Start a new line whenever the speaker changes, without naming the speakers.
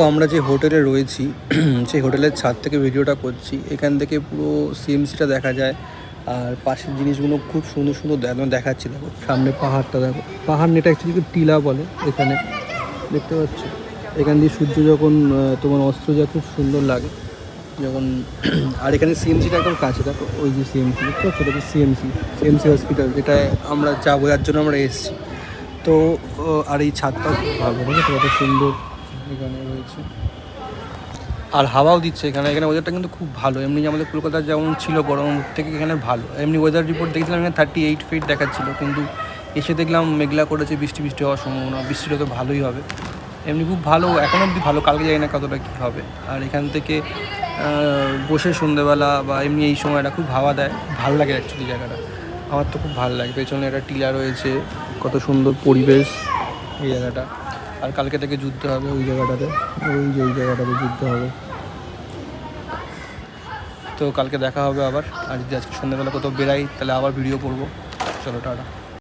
আমরা যে হোটেলে রয়েছি সেই হোটেলের ছাদ থেকে ভিডিওটা করছি। এখান থেকে পুরো সিএমসিটা দেখা যায়, আর পাশের জিনিসগুলো খুব সুন্দর সুন্দর দেখাচ্ছি। দেখো সামনে পাহাড়টা, দেখো পাহাড় নেটা অ্যাকচুয়ালি টিলা বলে এখানে, দেখতে পাচ্ছ। এখান দিয়ে সূর্য যখন তোমার অস্ত্র যায় খুব সুন্দর লাগে যখন। আর এখানে সিএমসিটা একদম কাছে, দেখো ওই যে সিএমসি দেখতে পাচ্ছ, এটা সিএমসি হসপিটাল, যেটা আমরা যাবো, যার জন্য আমরা এসেছি। তো আর এই ছাদটাও খুব ভালো, দেখো কত সুন্দর এখানে রয়েছে, আর হাওয়াও দিচ্ছে এখানে। ওয়েদারটা কিন্তু খুব ভালো। এমনি আমাদের কলকাতার যেমন ছিল গরম থেকে এখানে ভালো। এমনি ওয়েদার রিপোর্ট দেখছিলাম এখানে 38 ফিট দেখাচ্ছিলো, কিন্তু এসে দেখলাম মেঘলা করেছে, বৃষ্টি হওয়ার সম্ভাবনা। বৃষ্টিটা তো ভালোই হবে। এমনি খুব ভালো, এখন অবধি ভালো, কালকে জানি না কতটা কী হবে। আর এখান থেকে বসে সন্ধ্যেবেলা বা এমনি এই সময়টা খুব হাওয়া দেয়, ভালো লাগে অ্যাকচুয়ালি জায়গাটা। আমার তো খুব ভালো লাগে। পেছনে একটা টিলা রয়েছে, কত সুন্দর পরিবেশ এই জায়গাটা। আর কালকে থেকে যুদ্ধ হবে ওই জায়গাটাতে, ওই জায়গাটাতে যুদ্ধ হবে। তো কালকে দেখা হবে আবার। আর যদি আজকে সন্ধ্যাবেলা কোথাও বেরাই তাহলে আবার ভিডিও করবো। চলো টাটা।